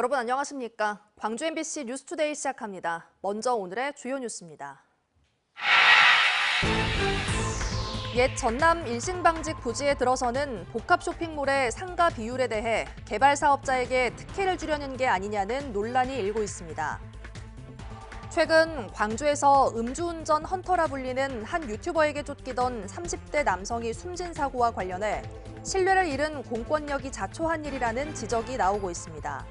여러분 안녕하십니까? 광주 MBC 뉴스투데이 시작합니다. 먼저 오늘의 주요 뉴스입니다. 옛 전남 일신방직 부지에 들어서는 복합 쇼핑몰의 상가 비율에 대해 개발 사업자에게 특혜를 주려는 게 아니냐는 논란이 일고 있습니다. 최근 광주에서 음주운전 헌터라 불리는 한 유튜버에게 쫓기던 30대 남성이 숨진 사고와 관련해 신뢰를 잃은 공권력이 자초한 일이라는 지적이 나오고 있습니다.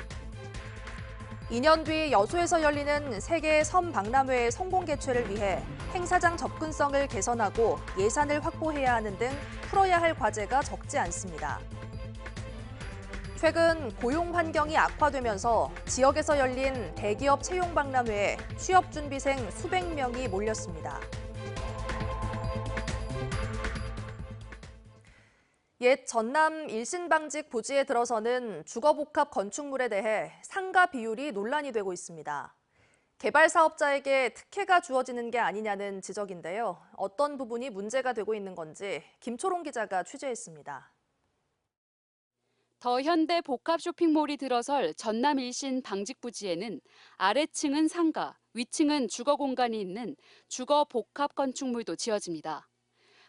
2년 뒤 여수에서 열리는 세계 섬 박람회의 성공 개최를 위해 행사장 접근성을 개선하고 예산을 확보해야 하는 등 풀어야 할 과제가 적지 않습니다. 최근 고용 환경이 악화되면서 지역에서 열린 대기업 채용 박람회에 취업 준비생 수백 명이 몰렸습니다. 옛 전남 일신방직 부지에 들어서는 주거복합 건축물에 대해 상가 비율이 논란이 되고 있습니다. 개발 사업자에게 특혜가 주어지는 게 아니냐는 지적인데요. 어떤 부분이 문제가 되고 있는 건지 김초롱 기자가 취재했습니다. 더현대 복합 쇼핑몰이 들어설 전남 일신 방직 부지에는 아래층은 상가, 위층은 주거 공간이 있는 주거 복합 건축물도 지어집니다.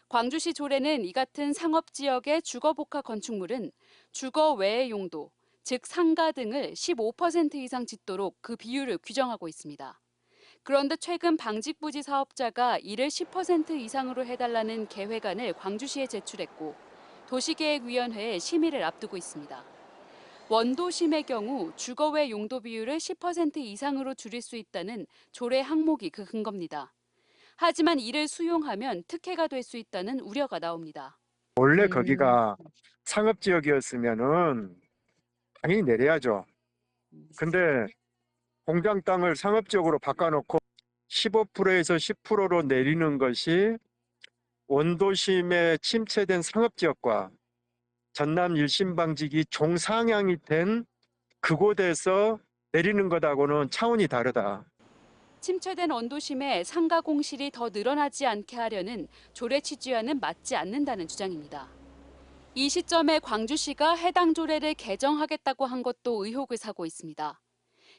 광주시 조례는 이 같은 상업지역의 주거복합 건축물은 주거 외의 용도, 즉 상가 등을 15% 이상 짓도록 그 비율을 규정하고 있습니다. 그런데 최근 방직부지 사업자가 이를 10% 이상으로 해달라는 계획안을 광주시에 제출했고 도시계획위원회에 심의를 앞두고 있습니다. 원도심의 경우 주거 외 용도 비율을 10% 이상으로 줄일 수 있다는 조례 항목이 그 근거입니다. 하지만 이를 수용하면 특혜가 될 수 있다는 우려가 나옵니다. 원래 거기가 상업지역이었으면은 당연히 내려야죠. 근데 공장 땅을 상업지역으로 바꿔놓고 15%에서 10%로 내리는 것이 원도심에 침체된 상업지역과 전남 일신방직이 종상향이 된 그곳에서 내리는 것하고는 차원이 다르다. 침체된 원도심에 상가 공실이 더 늘어나지 않게 하려는 조례 취지와는 맞지 않는다는 주장입니다. 이 시점에 광주시가 해당 조례를 개정하겠다고 한 것도 의혹을 사고 있습니다.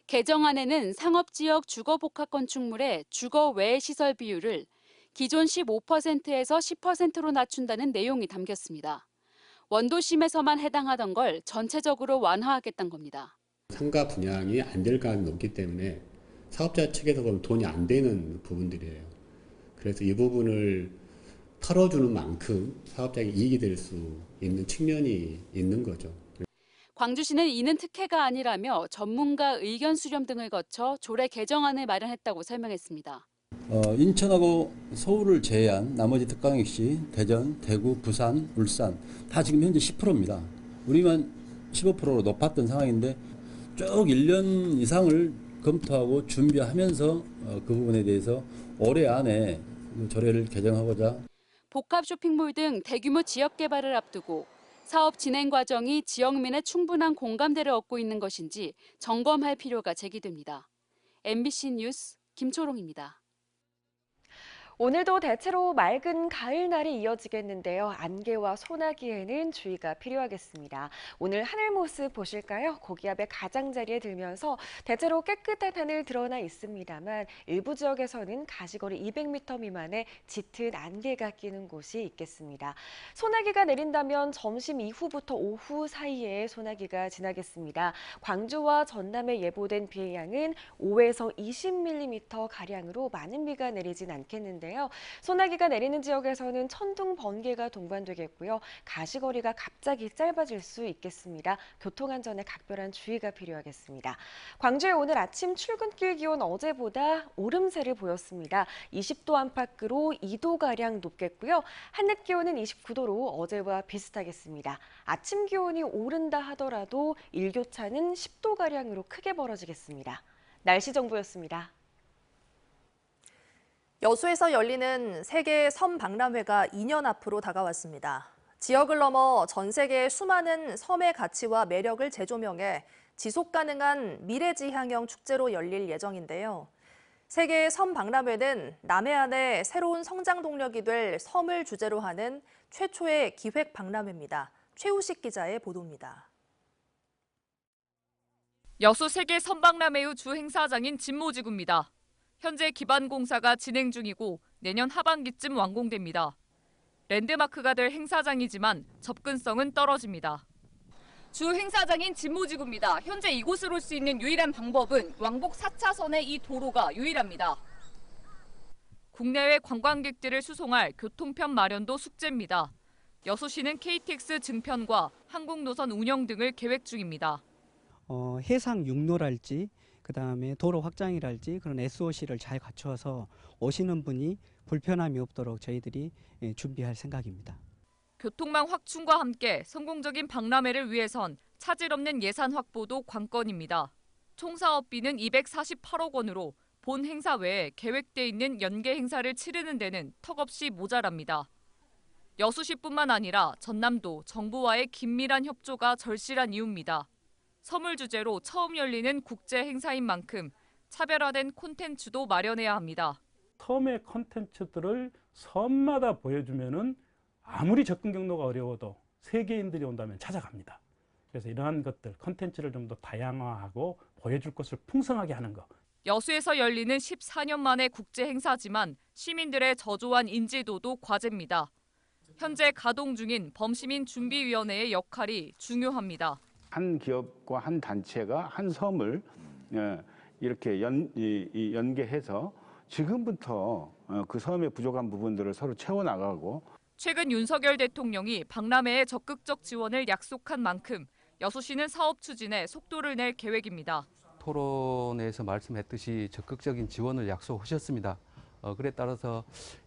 개정안에는 상업지역 주거복합 건축물의 주거 외 시설 비율을 기존 15%에서 10%로 낮춘다는 내용이 담겼습니다. 원도심에서만 해당하던 걸 전체적으로 완화하겠다는 겁니다. 상가 분양이 안 될 가능성이 높기 때문에 사업자 측에서 보면 돈이 안 되는 부분들이에요. 그래서 이 부분을 털어주는 만큼 사업자에게 이익이 될 수 있는 측면이 있는 거죠. 광주시는 이는 특혜가 아니라며 전문가 의견 수렴 등을 거쳐 조례 개정안을 마련했다고 설명했습니다. 인천하고 서울을 제외한 나머지 특강역시 대전, 대구, 부산, 울산 다 지금 현재 10%입니다. 우리만 15%로 높았던 상황인데 쭉 1년 이상을 검토하고 준비하면서 그 부분에 대해서 올해 안에 조례를 개정하고자. 복합 쇼핑몰 등 대규모 지역 개발을 앞두고 사업 진행 과정이 지역민의 충분한 공감대를 얻고 있는 것인지 점검할 필요가 제기됩니다. MBC 뉴스 김초롱입니다. 오늘도 대체로 맑은 가을날이 이어지겠는데요. 안개와 소나기에는 주의가 필요하겠습니다. 오늘 하늘 모습 보실까요? 고기압의 가장자리에 들면서 대체로 깨끗한 하늘 드러나 있습니다만 일부 지역에서는 가시거리 200m 미만의 짙은 안개가 끼는 곳이 있겠습니다. 소나기가 내린다면 점심 이후부터 오후 사이에 소나기가 지나겠습니다. 광주와 전남에 예보된 비의 양은 5에서 20mm 가량으로 많은 비가 내리진 않겠는데요. 소나기가 내리는 지역에서는 천둥, 번개가 동반되겠고요. 가시거리가 갑자기 짧아질 수 있겠습니다. 교통안전에 각별한 주의가 필요하겠습니다. 광주의 오늘 아침 출근길 기온 어제보다 오름세를 보였습니다. 20도 안팎으로 2도가량 높겠고요. 한낮 기온은 29도로 어제와 비슷하겠습니다. 아침 기온이 오른다 하더라도 일교차는 10도가량으로 크게 벌어지겠습니다. 날씨 정보였습니다. 여수에서 열리는 세계 섬 박람회가 2년 앞으로 다가왔습니다. 지역을 넘어 전 세계의 수많은 섬의 가치와 매력을 재조명해 지속가능한 미래지향형 축제로 열릴 예정인데요. 세계 섬 박람회는 남해안의 새로운 성장 동력이 될 섬을 주제로 하는 최초의 기획 박람회입니다. 최우식 기자의 보도입니다. 여수 세계 선박람회의 주 행사장인 진모지구입니다. 현재 기반 공사가 진행 중이고 내년 하반기쯤 완공됩니다. 랜드마크가 될 행사장이지만 접근성은 떨어집니다. 주 행사장인 진모지구입니다. 현재 이곳으로 올 수 있는 유일한 방법은 왕복 4차선의 이 도로가 유일합니다. 국내외 관광객들을 수송할 교통편 마련도 숙제입니다. 여수시는 KTX 증편과 항공노선 운영 등을 계획 중입니다. 해상 육로랄지 그다음에 도로 확장이랄지 그런 SOC를 잘 갖춰서 오시는 분이 불편함이 없도록 저희들이 준비할 생각입니다. 교통망 확충과 함께 성공적인 박람회를 위해선 차질 없는 예산 확보도 관건입니다. 총 사업비는 248억 원으로 본 행사 외에 계획돼 있는 연계 행사를 치르는 데는 턱없이 모자랍니다. 여수시뿐만 아니라 전남도 정부와의 긴밀한 협조가 절실한 이유입니다. 섬을 주제로 처음 열리는 국제 행사인 만큼 차별화된 콘텐츠도 마련해야 합니다. 섬의 콘텐츠들을 섬마다 보여주면은 아무리 접근 경로가 어려워도 세계인들이 온다면 찾아갑니다. 그래서 이러한 것들, 콘텐츠를 좀 더 다양화하고 보여줄 것을 풍성하게 하는 것. 여수에서 열리는 14년 만의 국제 행사지만 시민들의 저조한 인지도도 과제입니다. 현재 가동 중인 범시민 준비위원회의 역할이 중요합니다. 한 기업과 한 단체가 한 섬을 이렇게 연계해서 지금부터 그 섬의 부족한 부분들을 서로 채워나가고 최근 윤석열 대통령이 박람회에 적극적 지원을 약속한 만큼 여수시는 사업 추진에 속도를 낼 계획입니다. 토론에서 말씀했듯이 적극적인 지원을 약속하셨습니다. 그에 따라서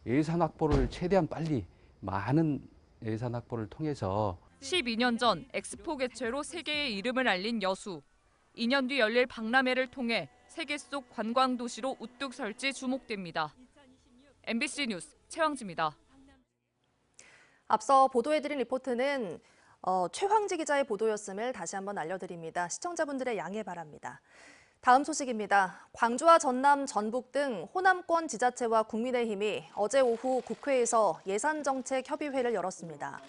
예산 확보를 최대한 빨리 많은 예산 확보를 통해서 12년 전 엑스포 개최로 세계의 이름을 알린 여수. 2년 뒤 열릴 박람회를 통해 세계 속 관광 도시로 우뚝 설지 주목됩니다. MBC 뉴스 최황지입니다. 앞서 보도해드린 리포트는 최황지 기자의 보도였음을 다시 한번 알려드립니다. 시청자분들의 양해 바랍니다. 다음 소식입니다. 광주와 전남, 전북 등 호남권 지자체와 국민의힘이 어제 오후 국회에서 예산정책협의회를 열었습니다.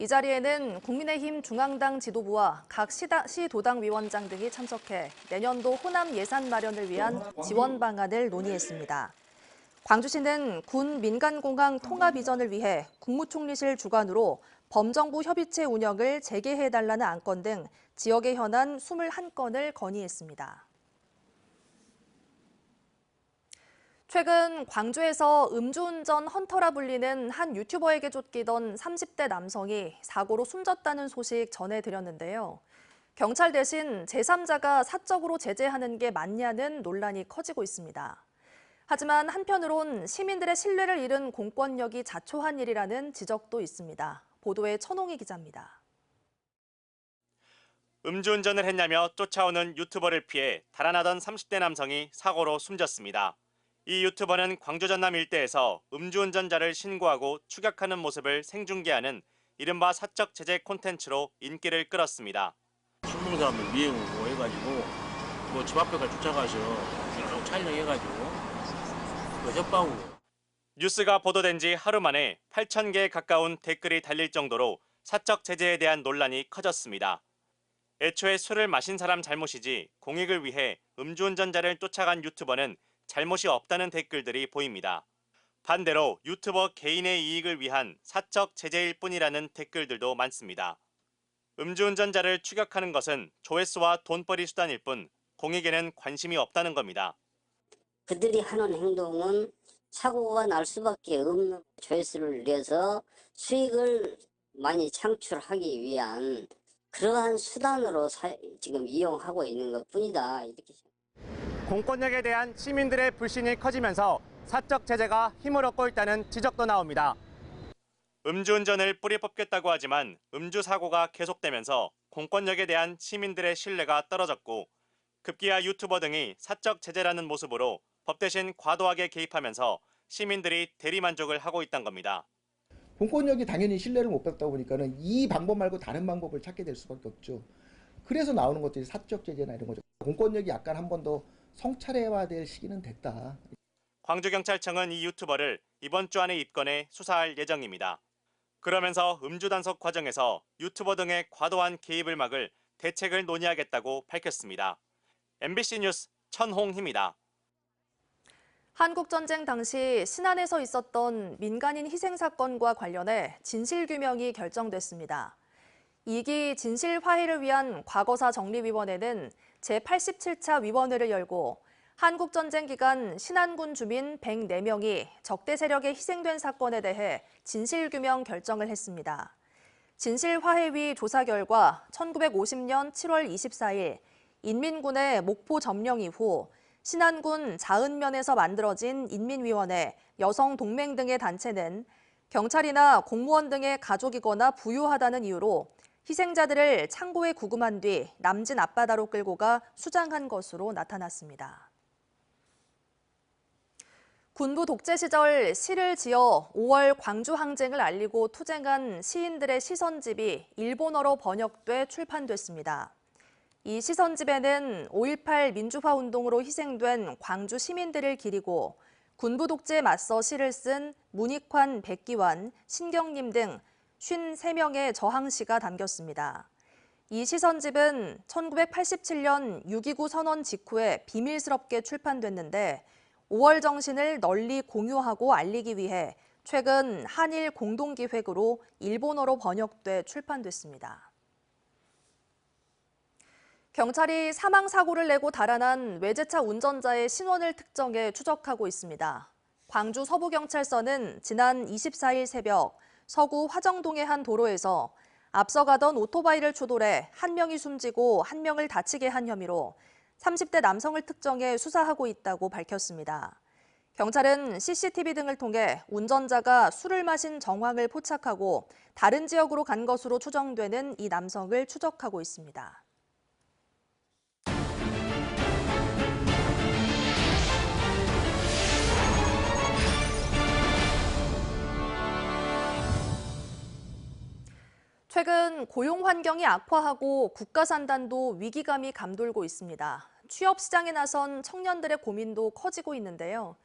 이 자리에는 국민의힘 중앙당 지도부와 각 시도당 위원장 등이 참석해 내년도 호남 예산 마련을 위한 지원 방안을 논의했습니다. 광주시는 군 민간공항 통합 이전을 위해 국무총리실 주관으로 범정부 협의체 운영을 재개해달라는 안건 등 지역의 현안 21건을 건의했습니다. 최근 광주에서 음주운전 헌터라 불리는 한 유튜버에게 쫓기던 30대 남성이 사고로 숨졌다는 소식 전해드렸는데요. 경찰 대신 제3자가 사적으로 제재하는 게 맞냐는 논란이 커지고 있습니다. 하지만 한편으론 시민들의 신뢰를 잃은 공권력이 자초한 일이라는 지적도 있습니다. 보도에 천홍희 기자입니다. 음주운전을 했냐며 쫓아오는 유튜버를 피해 달아나던 30대 남성이 사고로 숨졌습니다. 이 유튜버는 광주 전남 일대에서 음주운전자를 신고하고 추격하는 모습을 생중계하는 이른바 사적 제재 콘텐츠로 인기를 끌었습니다. 술 먹은 사람들 미행하고 해가지고 집 앞에까지 쫓아가서 쭉 촬영해가지고 협박하고. 뉴스가 보도된 지 하루 만에 8,000개에 가까운 댓글이 달릴 정도로 사적 제재에 대한 논란이 커졌습니다. 애초에 술을 마신 사람 잘못이지 공익을 위해 음주운전자를 쫓아간 유튜버는 잘못이 없다는 댓글들이 보입니다. 반대로 유튜버 개인의 이익을 위한 사적 제재일 뿐이라는 댓글들도 많습니다. 음주운전자를 추격하는 것은 조회수와 돈벌이 수단일 뿐 공익에는 관심이 없다는 겁니다. 그들이 하는 행동은 사고가 날 수밖에 없는 조회수를 위해서 수익을 많이 창출하기 위한 그러한 수단으로 지금 이용하고 있는 것뿐이다. 이렇게. 공권력에 대한 시민들의 불신이 커지면서 사적 제재가 힘을 얻고 있다는 지적도 나옵니다. 음주운전을 뿌리 뽑겠다고 하지만 음주 사고가 계속되면서 공권력에 대한 시민들의 신뢰가 떨어졌고 급기야 유튜버 등이 사적 제재라는 모습으로 법 대신 과도하게 개입하면서 시민들이 대리만족을 하고 있다는 겁니다. 공권력이 당연히 신뢰를 못 받다 보니까는 이 방법 말고 다른 방법을 찾게 될 수밖에 없죠. 그래서 나오는 것들이 사적 제재나 이런 거죠. 공권력이 약간 한 번 더 성찰해야 될 시기는 됐다. 광주경찰청은 이 유튜버를 이번 주 안에 입건해 수사할 예정입니다. 그러면서 음주 단속 과정에서 유튜버 등의 과도한 개입을 막을 대책을 논의하겠다고 밝혔습니다. MBC 뉴스 천홍희입니다. 한국전쟁 당시 신안에서 있었던 민간인 희생 사건과 관련해 진실규명이 결정됐습니다. 2기 진실화해를 위한 과거사 정리위원회는 제87차 위원회를 열고 한국전쟁 기간 신안군 주민 104명이 적대 세력에 희생된 사건에 대해 진실규명 결정을 했습니다. 진실화해위 조사 결과 1950년 7월 24일 인민군의 목포 점령 이후 신안군 자은면에서 만들어진 인민위원회, 여성동맹 등의 단체는 경찰이나 공무원 등의 가족이거나 부유하다는 이유로 희생자들을 창고에 구금한 뒤 남진 앞바다로 끌고 가 수장한 것으로 나타났습니다. 군부 독재 시절 시를 지어 5월 광주 항쟁을 알리고 투쟁한 시인들의 시선집이 일본어로 번역돼 출판됐습니다. 이 시선집에는 5.18 민주화 운동으로 희생된 광주 시민들을 기리고 군부 독재에 맞서 시를 쓴 문익환, 백기환, 신경림 등 53명의 저항시가 담겼습니다. 이 시선집은 1987년 6.29 선언 직후에 비밀스럽게 출판됐는데 5월 정신을 널리 공유하고 알리기 위해 최근 한일 공동기획으로 일본어로 번역돼 출판됐습니다. 경찰이 사망사고를 내고 달아난 외제차 운전자의 신원을 특정해 추적하고 있습니다. 광주 서부경찰서는 지난 24일 새벽 서구 화정동의 한 도로에서 앞서가던 오토바이를 추돌해 한 명이 숨지고 한 명을 다치게 한 혐의로 30대 남성을 특정해 수사하고 있다고 밝혔습니다. 경찰은 CCTV 등을 통해 운전자가 술을 마신 정황을 포착하고 다른 지역으로 간 것으로 추정되는 이 남성을 추적하고 있습니다. 최근 고용 환경이 악화하고 국가 산단도 위기감이 감돌고 있습니다. 취업 시장에 나선 청년들의 고민도 커지고 있는데요.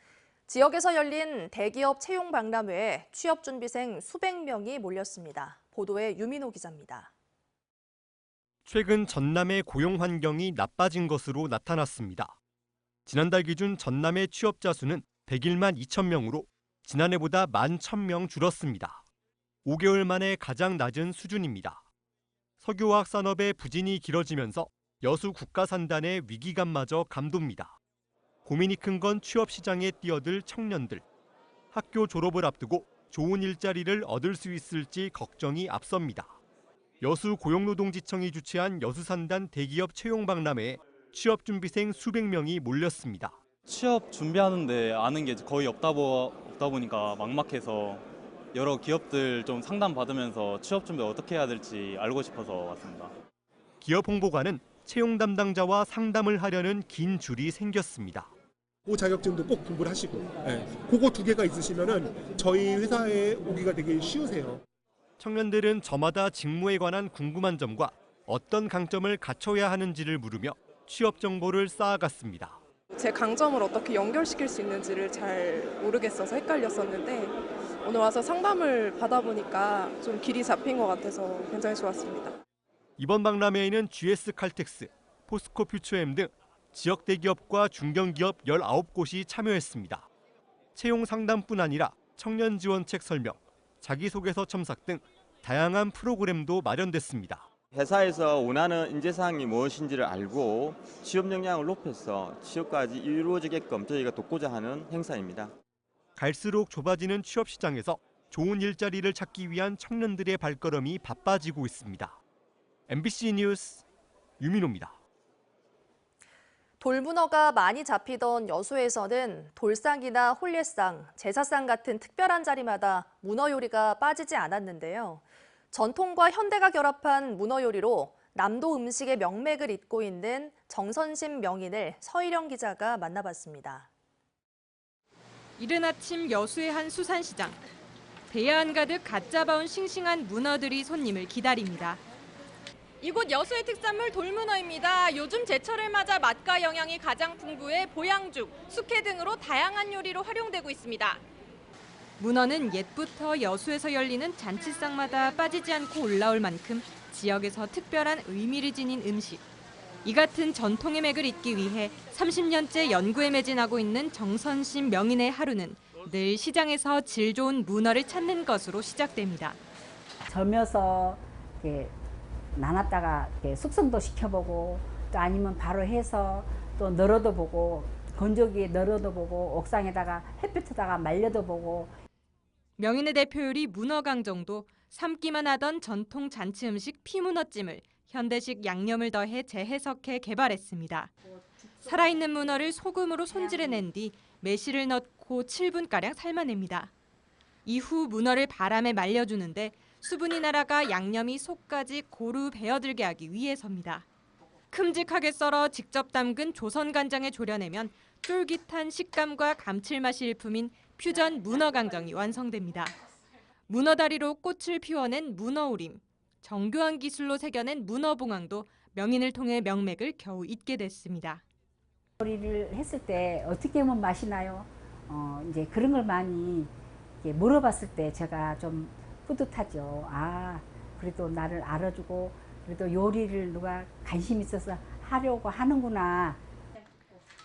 지역에서 열린 대기업 채용 박람회에 취업 준비생 수백 명이 몰렸습니다. 보도에 유민호 기자입니다. 최근 전남의 고용 환경이 나빠진 것으로 나타났습니다. 지난달 기준 전남의 취업자 수는 101만 2천 명으로 지난해보다 11,000명 줄었습니다. 5개월 만에 가장 낮은 수준입니다. 석유화학 산업의 부진이 길어지면서 여수 국가산단의 위기감마저 감돕니다. 고민이 큰 건 취업 시장에 뛰어들 청년들. 학교 졸업을 앞두고 좋은 일자리를 얻을 수 있을지 걱정이 앞섭니다. 여수 고용노동지청이 주최한 여수산단 대기업 채용 박람회에 취업 준비생 수백 명이 몰렸습니다. 취업 준비하는데 아는 게 거의 없다 보니까 막막해서 여러 기업들 좀 상담받으면서 취업 준비 어떻게 해야 될지 알고 싶어서 왔습니다. 기업 홍보관은 채용 담당자와 상담을 하려는 긴 줄이 생겼습니다. 그 자격증도 꼭 공부를 하시고 그거 두 개가 있으시면은 저희 회사에 오기가 되게 쉬우세요. 청년들은 저마다 직무에 관한 궁금한 점과 어떤 강점을 갖춰야 하는지를 물으며 취업 정보를 쌓아갔습니다. 제 강점을 어떻게 연결시킬 수 있는지를 잘 모르겠어서 헷갈렸었는데 오늘 와서 상담을 받아보니까 좀 길이 잡힌 것 같아서 굉장히 좋았습니다. 이번 박람회에는 GS 칼텍스, 포스코 퓨처엠 등 지역 대기업과 중견기업 19곳이 참여했습니다. 채용 상담뿐 아니라 청년 지원책 설명, 자기소개서 첨삭 등 다양한 프로그램도 마련됐습니다. 회사에서 원하는 인재사항이 무엇인지를 알고 취업 역량을 높여서 취업까지 이루어지게끔 저희가 돕고자 하는 행사입니다. 갈수록 좁아지는 취업 시장에서 좋은 일자리를 찾기 위한 청년들의 발걸음이 바빠지고 있습니다. MBC 뉴스 유민호입니다. 돌문어가 많이 잡히던 여수에서는 돌상이나 홀례상, 제사상 같은 특별한 자리마다 문어 요리가 빠지지 않았는데요. 전통과 현대가 결합한 문어 요리로 남도 음식의 명맥을 잇고 있는 정선심 명인을 서희령 기자가 만나봤습니다. 이른 아침 여수의 한 수산시장. 대야 한가득 갓 잡아온 싱싱한 문어들이 손님을 기다립니다. 이곳 여수의 특산물 돌문어입니다. 요즘 제철을 맞아 맛과 영양이 가장 풍부해 보양죽, 숙회 등으로 다양한 요리로 활용되고 있습니다. 문어는 옛부터 여수에서 열리는 잔치상마다 빠지지 않고 올라올 만큼 지역에서 특별한 의미를 지닌 음식. 이 같은 전통의 맥을 잇기 위해 30년째 연구에 매진하고 있는 정선심 명인의 하루는 늘 시장에서 질 좋은 문어를 찾는 것으로 시작됩니다. 절며서 이렇게 나눴다가 이렇게 숙성도 시켜보고 또 아니면 바로 해서 또 널어도 보고 건조기에 널어도 보고 옥상에다가 햇볕에다가 말려도 보고. 명인의 대표 요리 문어강정도 삶기만 하던 전통 잔치 음식 피문어찜을 현대식 양념을 더해 재해석해 개발했습니다. 살아있는 문어를 소금으로 손질해낸 뒤 매실을 넣고 7분가량 삶아냅니다. 이후 문어를 바람에 말려주는데 수분이 날아가 양념이 속까지 고루 배어들게 하기 위해서입니다. 큼직하게 썰어 직접 담근 조선간장에 졸여내면 쫄깃한 식감과 감칠맛이 일품인 퓨전 문어강정이 완성됩니다. 문어다리로 꽃을 피워낸 문어우림, 정교한 기술로 새겨낸 문어봉황도 명인을 통해 명맥을 겨우 잇게 됐습니다. 요리를 했을 때 어떻게 하면 맛이 나요? 이제 그런 걸 많이 물어봤을 때 제가 좀 뿌듯하죠. 아, 그래도 나를 알아주고 그래도 요리를 누가 관심 있어서 하려고 하는구나.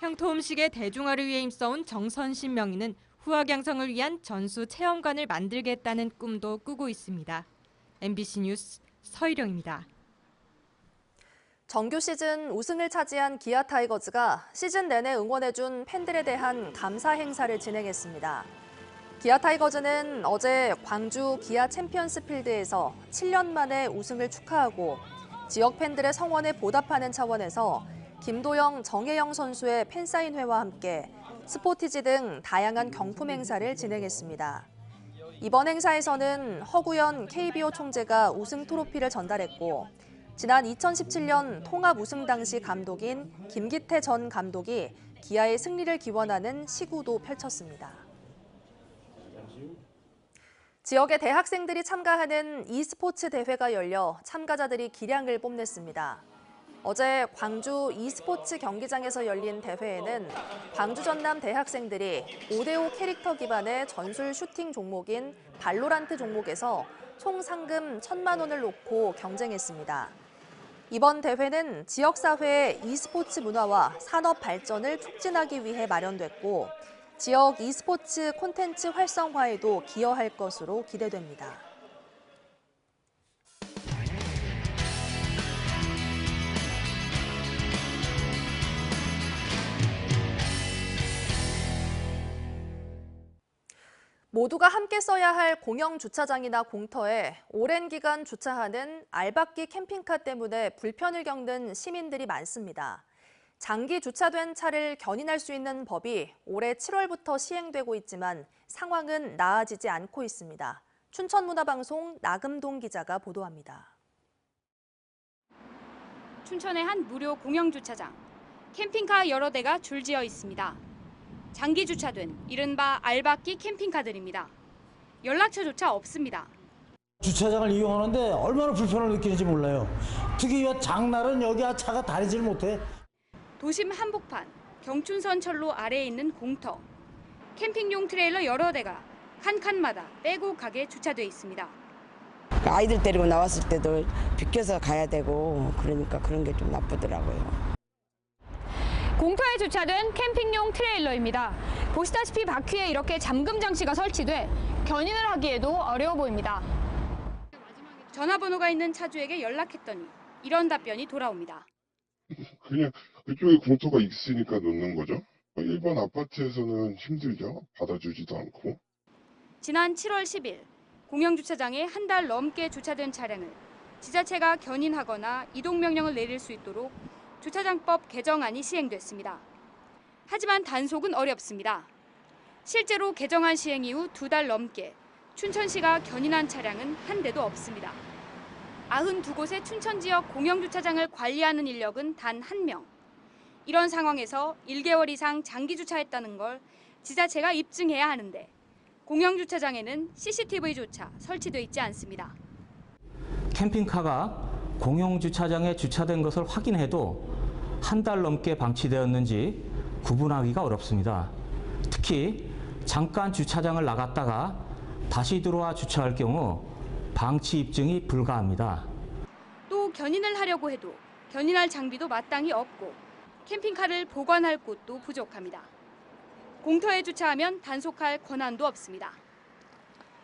향토 음식의 대중화를 위해 힘써온 정선심 명인은 후학 양성을 위한 전수 체험관을 만들겠다는 꿈도 꾸고 있습니다. MBC 뉴스 서희령입니다. 정규 시즌 우승을 차지한 기아 타이거즈가 시즌 내내 응원해준 팬들에 대한 감사 행사를 진행했습니다. 기아 타이거즈는 어제 광주 기아 챔피언스 필드에서 7년 만에 우승을 축하하고 지역 팬들의 성원에 보답하는 차원에서 김도영, 정혜영 선수의 팬사인회와 함께 스포티지 등 다양한 경품 행사를 진행했습니다. 이번 행사에서는 허구연 KBO 총재가 우승 트로피를 전달했고 지난 2017년 통합 우승 당시 감독인 김기태 전 감독이 기아의 승리를 기원하는 시구도 펼쳤습니다. 지역의 대학생들이 참가하는 e스포츠 대회가 열려 참가자들이 기량을 뽐냈습니다. 어제 광주 e스포츠 경기장에서 열린 대회에는 광주 전남 대학생들이 5대5 캐릭터 기반의 전술 슈팅 종목인 발로란트 종목에서 총 상금 1,000만 원을 놓고 경쟁했습니다. 이번 대회는 지역사회의 e스포츠 문화와 산업 발전을 촉진하기 위해 마련됐고 지역 e스포츠 콘텐츠 활성화에도 기여할 것으로 기대됩니다. 모두가 함께 써야 할 공영 주차장이나 공터에 오랜 기간 주차하는 알박기 캠핑카 때문에 불편을 겪는 시민들이 많습니다. 장기 주차된 차를 견인할 수 있는 법이 올해 7월부터 시행되고 있지만 상황은 나아지지 않고 있습니다. 춘천문화방송 나금동 기자가 보도합니다. 춘천의 한 무료 공영 주차장. 캠핑카 여러 대가 줄지어 있습니다. 장기 주차된 이른바 알박기 캠핑카들입니다. 연락처조차 없습니다. 주차장을 이용하는데 얼마나 불편을 느끼는지 몰라요. 특히 장날은 여기 차가 다니질 못해. 도심 한복판, 경춘선 철로 아래에 있는 공터. 캠핑용 트레일러 여러 대가 한 칸마다 빼고 가게 주차돼 있습니다. 아이들 데리고 나왔을 때도 비켜서 가야 되고 그러니까 그런 게 좀 나쁘더라고요. 공터에 주차된 캠핑용 트레일러입니다. 보시다시피 바퀴에 이렇게 잠금 장치가 설치돼 견인을 하기에도 어려워 보입니다. 전화번호가 있는 차주에게 연락했더니 이런 답변이 돌아옵니다. 그냥 그쪽에 공터가 있으니까 놓는 거죠. 일반 아파트에서는 힘들죠. 받아주지도 않고. 지난 7월 10일 공영주차장에 한 달 넘게 주차된 차량을 지자체가 견인하거나 이동명령을 내릴 수 있도록 주차장법 개정안이 시행됐습니다. 하지만 단속은 어렵습니다. 실제로 개정안 시행 이후 2달 넘게 춘천시가 견인한 차량은 한 대도 없습니다. 92곳의 춘천 지역 공영주차장을 관리하는 인력은 단 1명. 이런 상황에서 1개월 이상 장기 주차했다는 걸 지자체가 입증해야 하는데 공영주차장에는 CCTV조차 설치돼 있지 않습니다. 캠핑카가 공영주차장에 주차된 것을 확인해도 한 달 넘게 방치되었는지 구분하기가 어렵습니다. 특히 잠깐 주차장을 나갔다가 다시 들어와 주차할 경우 방치 입증이 불가합니다. 또 견인을 하려고 해도 견인할 장비도 마땅히 없고 캠핑카를 보관할 곳도 부족합니다. 공터에 주차하면 단속할 권한도 없습니다.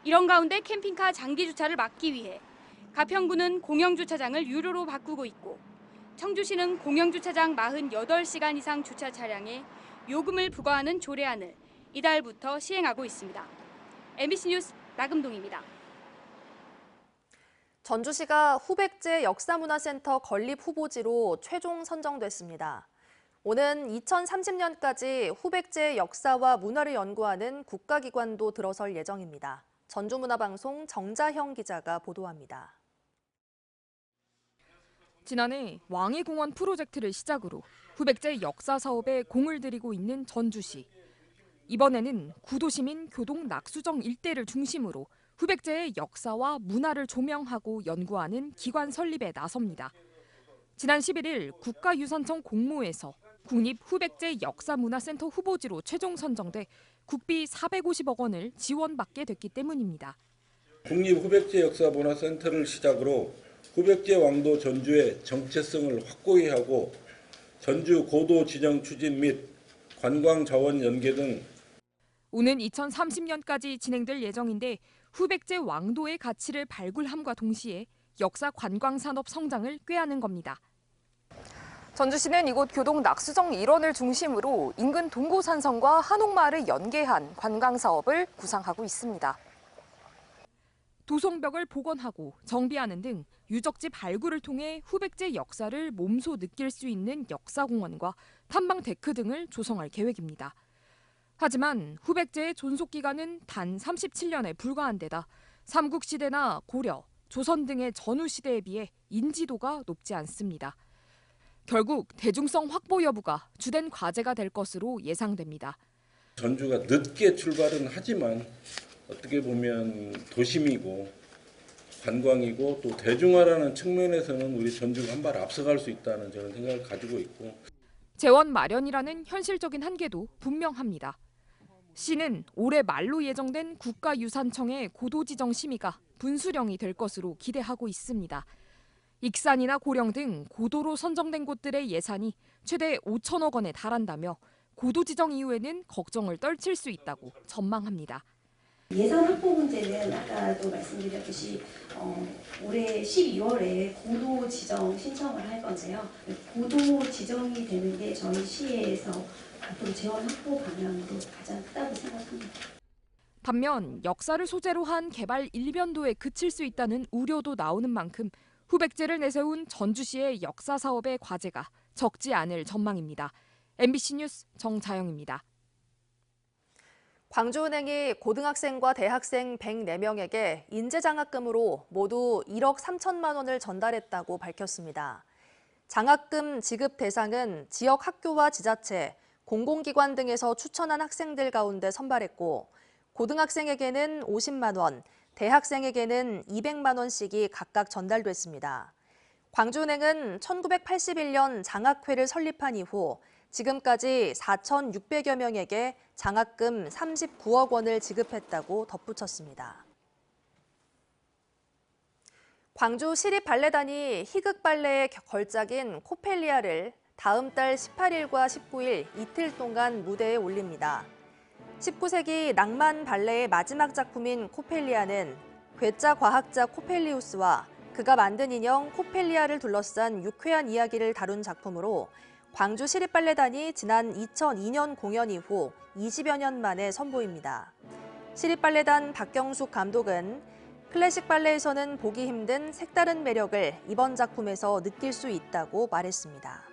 이런 가운데 캠핑카 장기 주차를 막기 위해 가평구는 공영주차장을 유료로 바꾸고 있고 청주시는 공영주차장 48시간 이상 주차 차량에 요금을 부과하는 조례안을 이달부터 시행하고 있습니다. MBC 뉴스 나금동입니다. 전주시가 후백제 역사문화센터 건립 후보지로 최종 선정됐습니다. 오는 2030년까지 후백제의 역사와 문화를 연구하는 국가기관도 들어설 예정입니다. 전주문화방송 정자형 기자가 보도합니다. 지난해 왕의공원 프로젝트를 시작으로 후백제 역사 사업에 공을 들이고 있는 전주시. 이번에는 구도시민 교동 낙수정 일대를 중심으로 후백제의 역사와 문화를 조명하고 연구하는 기관 설립에 나섭니다. 지난 11일 국가유산청 공모에서 국립후백제 역사문화센터 후보지로 최종 선정돼 국비 450억 원을 지원받게 됐기 때문입니다. 국립후백제 역사문화센터를 시작으로 후백제 왕도 전주의 정체성을 확고히 하고 전주 고도 지정 추진 및 관광 자원 연계 등 오는 2030년까지 진행될 예정인데 후백제 왕도의 가치를 발굴함과 동시에 역사 관광 산업 성장을 꾀하는 겁니다. 전주시는 이곳 교동 낙수정 일원을 중심으로 인근 동고산성과 한옥마을을 연계한 관광 사업을 구상하고 있습니다. 도성벽을 복원하고 정비하는 등 유적지 발굴을 통해 후백제 역사를 몸소 느낄 수 있는 역사공원과 탐방 데크 등을 조성할 계획입니다. 하지만 후백제의 존속기간은 단 37년에 불과한 데다 삼국시대나 고려, 조선 등의 전후시대에 비해 인지도가 높지 않습니다. 결국 대중성 확보 여부가 주된 과제가 될 것으로 예상됩니다. 전주가 늦게 출발은 하지만 어떻게 보면 도심이고 관광이고 또 대중화라는 측면에서는 우리 전주가 한 발 앞서갈 수 있다는 저는 생각을 가지고 있고 재원 마련이라는 현실적인 한계도 분명합니다. 시는 올해 말로 예정된 국가유산청의 고도지정 심의가 분수령이 될 것으로 기대하고 있습니다. 익산이나 고령 등 고도로 선정된 곳들의 예산이 최대 5천억 원에 달한다며 고도지정 이후에는 걱정을 떨칠 수 있다고 전망합니다. 예산 확보 문제는 아까도 말씀드렸듯이 올해 12월에 고도 지정 신청을 할 건데요. 고도 지정이 되는 게 저희 시에서 앞으로 재원 확보 방향으로 가장 크다고 생각합니다. 반면 역사를 소재로 한 개발 일변도에 그칠 수 있다는 우려도 나오는 만큼 후백제를 내세운 전주시의 역사 사업의 과제가 적지 않을 전망입니다. MBC 뉴스 정자영입니다. 광주은행이 고등학생과 대학생 104명에게 인재장학금으로 모두 1억 3천만 원을 전달했다고 밝혔습니다. 장학금 지급 대상은 지역 학교와 지자체, 공공기관 등에서 추천한 학생들 가운데 선발했고 고등학생에게는 50만 원, 대학생에게는 200만 원씩이 각각 전달됐습니다. 광주은행은 1981년 장학회를 설립한 이후 지금까지 4,600여 명에게 장학금 39억 원을 지급했다고 덧붙였습니다. 광주 시립발레단이 희극발레의 걸작인 코펠리아를 다음 달 18일과 19일 이틀 동안 무대에 올립니다. 19세기 낭만 발레의 마지막 작품인 코펠리아는 괴짜 과학자 코펠리우스와 그가 만든 인형 코펠리아를 둘러싼 유쾌한 이야기를 다룬 작품으로 광주 시립발레단이 지난 2002년 공연 이후 20여 년 만에 선보입니다. 시립발레단 박경숙 감독은 클래식 발레에서는 보기 힘든 색다른 매력을 이번 작품에서 느낄 수 있다고 말했습니다.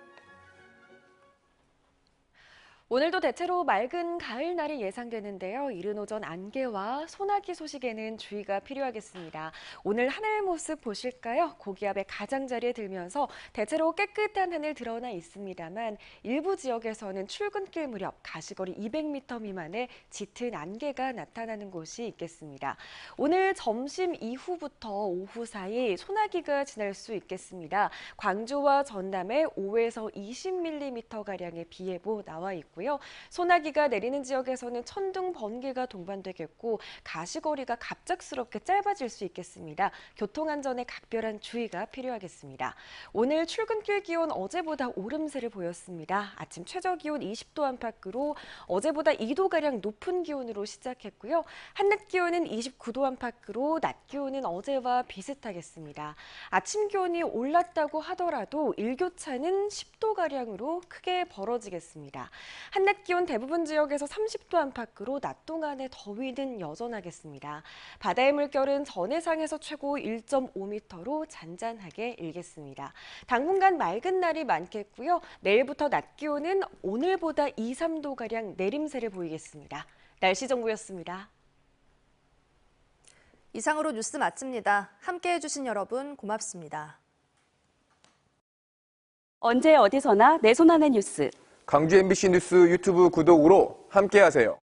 오늘도 대체로 맑은 가을 날이 예상되는데요. 이른 오전 안개와 소나기 소식에는 주의가 필요하겠습니다. 오늘 하늘 모습 보실까요? 고기압의 가장자리에 들면서 대체로 깨끗한 하늘 드러나 있습니다만 일부 지역에서는 출근길 무렵 가시거리 200m 미만의 짙은 안개가 나타나는 곳이 있겠습니다. 오늘 점심 이후부터 오후 사이 소나기가 지날 수 있겠습니다. 광주와 전남에 5에서 20mm가량의 비 예보 나와 있고요. 있고요. 소나기가 내리는 지역에서는 천둥, 번개가 동반되겠고 가시거리가 갑작스럽게 짧아질 수 있겠습니다. 교통안전에 각별한 주의가 필요하겠습니다. 오늘 출근길 기온 어제보다 오름세를 보였습니다. 아침 최저 기온 20도 안팎으로 어제보다 2도가량 높은 기온으로 시작했고요. 한낮 기온은 29도 안팎으로 낮 기온은 어제와 비슷하겠습니다. 아침 기온이 올랐다고 하더라도 일교차는 10도가량으로 크게 벌어지겠습니다. 한낮 기온 대부분 지역에서 30도 안팎으로 낮 동안의 더위는 여전하겠습니다. 바다의 물결은 전해상에서 최고 1.5m로 잔잔하게 일겠습니다. 당분간 맑은 날이 많겠고요. 내일부터 낮 기온은 오늘보다 2, 3도가량 내림세를 보이겠습니다. 날씨 정보였습니다. 이상으로 뉴스 마칩니다. 함께해 주신 여러분 고맙습니다. 언제 어디서나 내 손 안의 뉴스. 광주 MBC 뉴스 유튜브 구독으로 함께하세요.